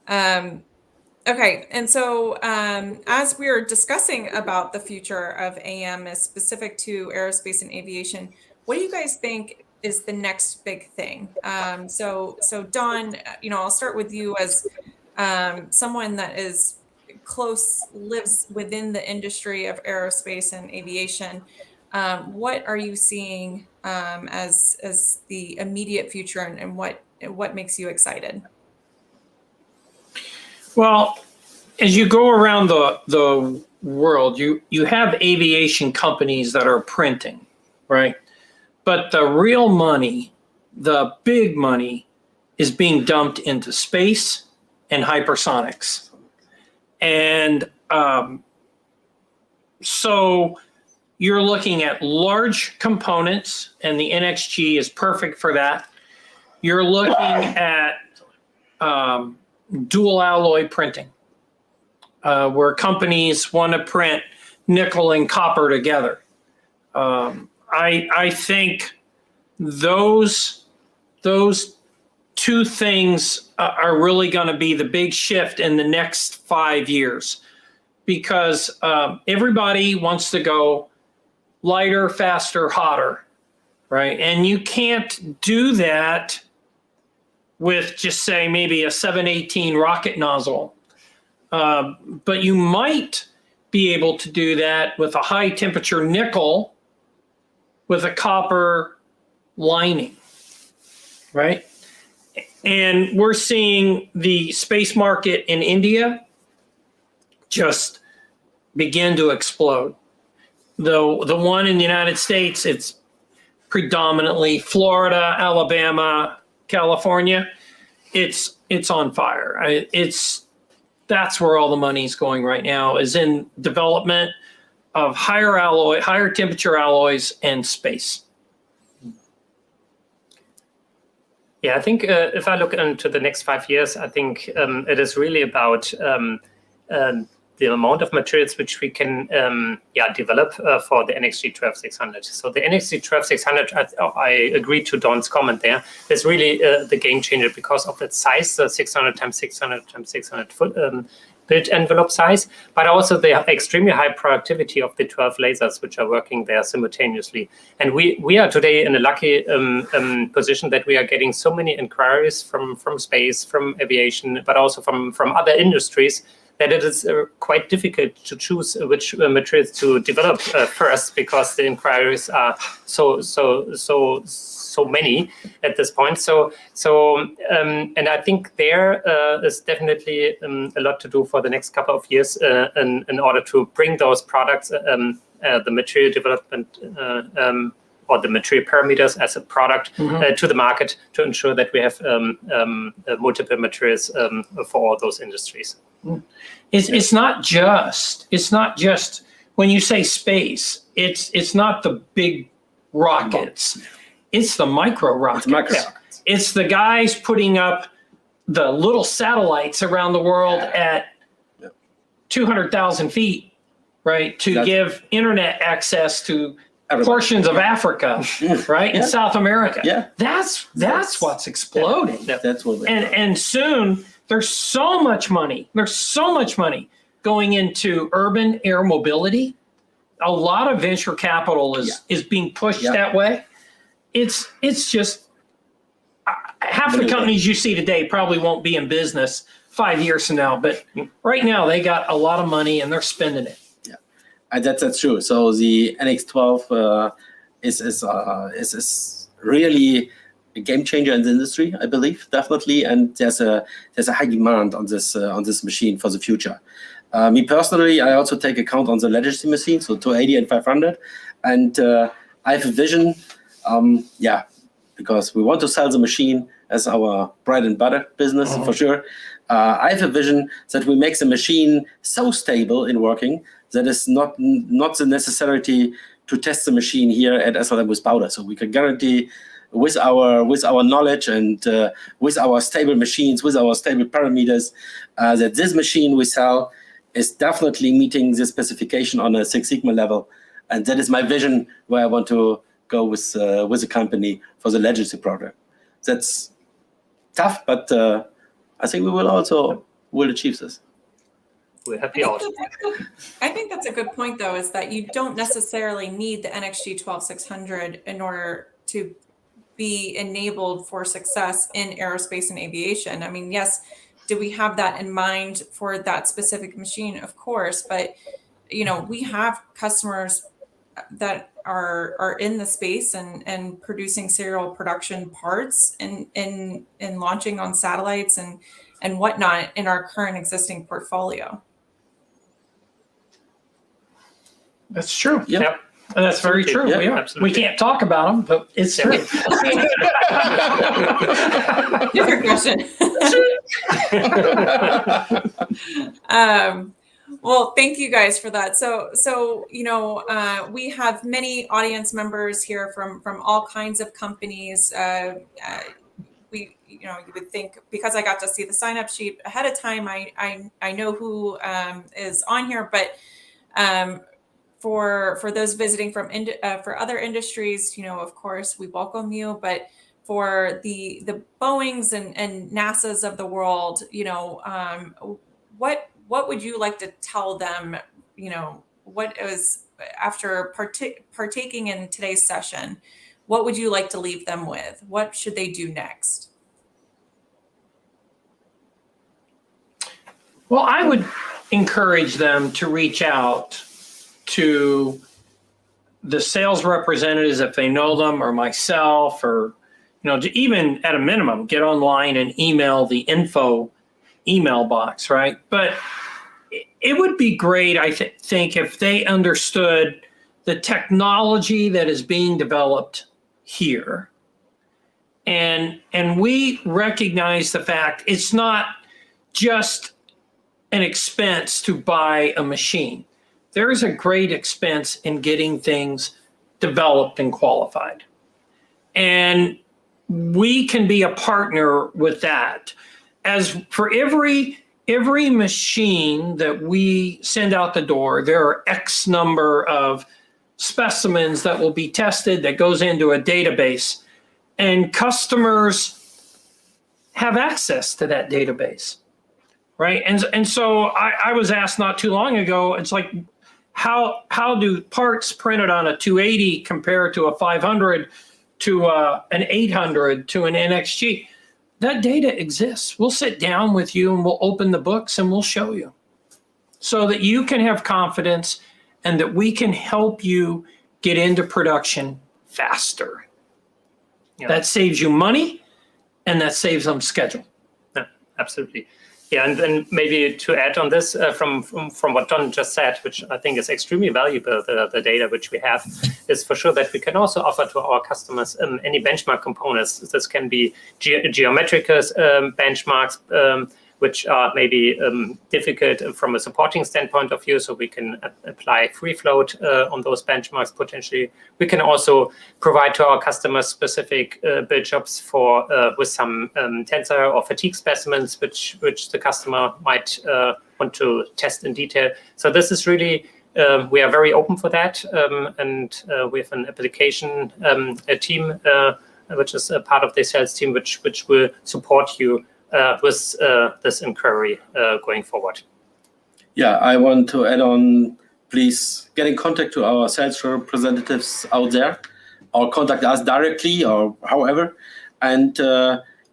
S1: Okay, and so as we are discussing about the future of AM is specific to aerospace and aviation, what do you guys think is the next big thing? So Don, I'll start with you as someone that is lives within the industry of aerospace and aviation. What are you seeing as the immediate future, and what makes you excited?
S4: Well, as you go around the world, you have aviation companies that are printing, right? But the real money, the big money, is being dumped into space and hypersonics. And so you're looking at large components, and the NXG is perfect for that. You're looking at dual alloy printing, where companies want to print nickel and copper together. I think those two things are really going to be the big shift in the next 5 years, because everybody wants to go lighter, faster, hotter, right? And you can't do that with just, say, maybe a 718 rocket nozzle. But you might be able to do that with a high temperature nickel with a copper lining, right? And we're seeing the space market in India just begin to explode. The one in the United States, it's predominantly Florida, Alabama, California. It's on fire. That's where all the money's going right now, is in development of higher temperature alloys and space.
S3: Yeah, I think if I look into the next 5 years, I think it is really about the amount of materials which we can develop for the NXG 12600. So the NXG 12600, I agree to Don's comment there, is really the game changer because of its size, the 600 x 600 x 600 foot build envelope size, but also the extremely high productivity of the 12 lasers which are working there simultaneously. And we are today in a lucky position that we are getting so many inquiries from space, from aviation, but also from other industries, that it is quite difficult to choose which materials to develop first, because the inquiries are so many at this point. And I think there is definitely a lot to do for the next couple of years in order to bring those products, the material development or the material parameters as a product to the market, to ensure that we have multiple materials for all those industries.
S4: It's not just when you say space, it's not the big rockets. It's the micro rockets. It's the guys putting up the little satellites around the world at 200,000 feet, right? To give internet access to portions of Africa, right? In South America.
S2: Yeah.
S4: That's what's exploding.
S2: That's what.
S4: And soon there's so much money. There's so much money going into urban air mobility. A lot of venture capital is being pushed that way. It's just half the companies you see today probably won't be in business 5 years from now, but right now they got a lot of money and they're spending it.
S2: Yeah, that's true. So the NX12 is really a game changer in the industry, I believe, definitely, and there's a high demand on this machine for the future. Me personally, I also take account on the legacy machine, so 280 and 500, and I have a vision. Because we want to sell the machine as our bread and butter business, for sure. I have a vision that we make the machine so stable in working that it's not the necessity to test the machine here at SLM with powder. So we can guarantee with our knowledge and with our stable machines, with our stable parameters, that this machine we sell is definitely meeting the specification on a Six Sigma level. And that is my vision where I want to go with the company for the legacy product. That's tough, but I think we will achieve this.
S3: We're happy out.
S1: I think that's a good point, though, is that you don't necessarily need the NXG 12600 in order to be enabled for success in aerospace and aviation. I mean, yes, do we have that in mind for that specific machine? Of course, but we have customers that are in the space and producing serial production parts and launching on satellites and whatnot in our current existing portfolio.
S4: That's true.
S3: Yep.
S4: And that's very true.
S2: Yeah,
S4: we can't talk about them, but it's true.
S1: Different question. Well, thank you guys for that. So we have many audience members here from all kinds of companies. You would think, because I got to see the sign up sheet ahead of time, I know who is on here, but for those visiting from for other industries, of course we welcome you. But for the Boeings and NASA's of the world, what would you like to tell them? What is, after partaking in today's session, what would you like to leave them with? What should they do next?
S4: Well, I would encourage them to reach out to the sales representatives if they know them, or myself, or to even at a minimum get online and email the info email box, right? But it would be great, I think, if they understood the technology that is being developed here, and we recognize the fact it's not just an expense to buy a machine. There is a great expense in getting things developed and qualified. And we can be a partner with that. As for every machine that we send out the door, there are X number of specimens that will be tested that goes into a database, and customers have access to that database. right? And so I was asked not too long ago, it's like, how do parts printed on a 280 compare to a 500 to an 800 to an NXG? That data exists. We'll sit down with you and we'll open the books and we'll show you so that you can have confidence and that we can help you get into production faster.
S3: Yeah.
S4: That saves you money and that saves them schedule.
S3: Yeah, absolutely. Yeah, and then maybe to add on this from what Don just said, which I think is extremely valuable, the data which we have, is for sure that we can also offer to our customers any benchmark components. This can be geometrical benchmarks, which are maybe difficult from a supporting standpoint of view, so we can apply free float on those benchmarks potentially. We can also provide to our customers specific build jobs for with some tensor or fatigue specimens, which the customer might want to test in detail. So this is really, we are very open for that, and we have an application a team, which is a part of the sales team, which will support you with this inquiry going forward.
S2: Yeah, I want to add on, please get in contact to our sales representatives out there, or contact us directly, or however, and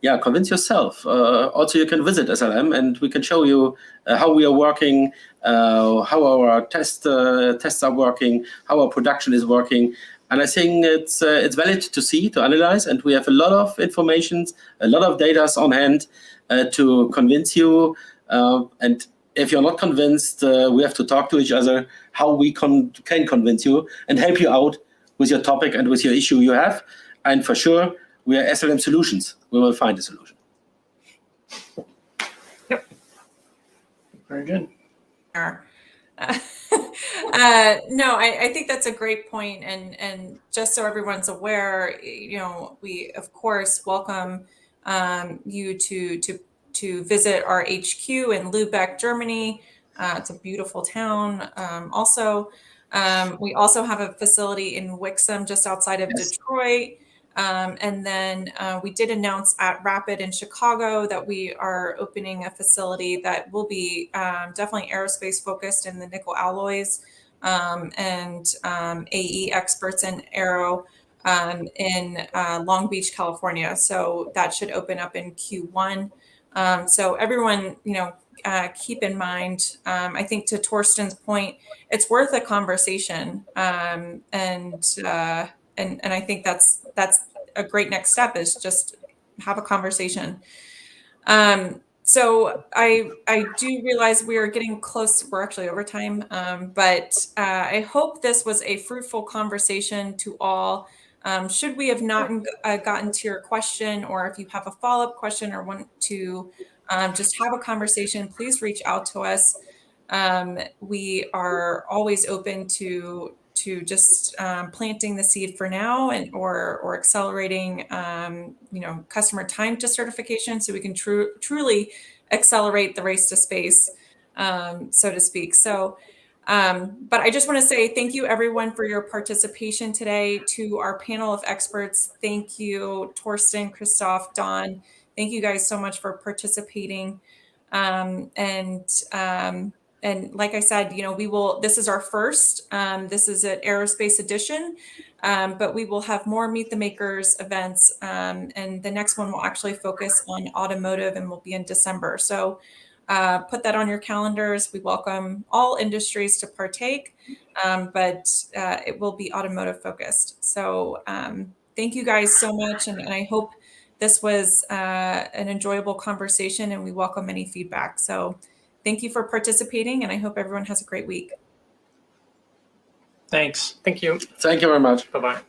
S2: yeah, convince yourself. Also, you can visit SLM and we can show you how we are working, how our tests are working, how our production is working. And I think it's valid to see, to analyze, and we have a lot of information, a lot of data on hand to convince you. And if you're not convinced, we have to talk to each other how we can convince you and help you out with your topic and with your issue you have. And for sure, we are SLM Solutions. We will find a solution.
S3: Yep.
S4: Very good.
S1: No, I think that's a great point, and just so everyone's aware, we of course welcome you to visit our HQ in Lübeck, Germany. It's a beautiful town. We also have a facility in Wixom, just outside of Detroit. And then we did announce at Rapid in Chicago that we are opening a facility that will be definitely aerospace focused in the nickel alloys, and AE experts in aero in Long Beach, California. So that should open up in Q1. So everyone, keep in mind, I think to Torsten's point, it's worth a conversation. And I think that's a great next step, is just have a conversation. So I do realize we are getting close. We're actually over time, but I hope this was a fruitful conversation to all. Should we have not gotten to your question, or if you have a follow-up question or want to just have a conversation, please reach out to us. We are always open to just planting the seed for now, and or accelerating customer time to certification, so we can truly accelerate the race to space, so to speak. So but I just want to say thank you everyone for your participation today. To our panel of experts, thank you, Torsten, Christoph, Don. Thank you guys so much for participating. And like I said, this is our first, this is an Aerospace edition, but we will have more Meet the Makers events, and the next one will actually focus on automotive and will be in December. So put that on your calendars. We welcome all industries to partake, but it will be automotive focused. So thank you guys so much, and I hope this was an enjoyable conversation, and we welcome any feedback. So thank you for participating, and I hope everyone has a great week.
S4: Thanks.
S3: Thank you.
S2: Thank you very much.
S3: Bye-bye.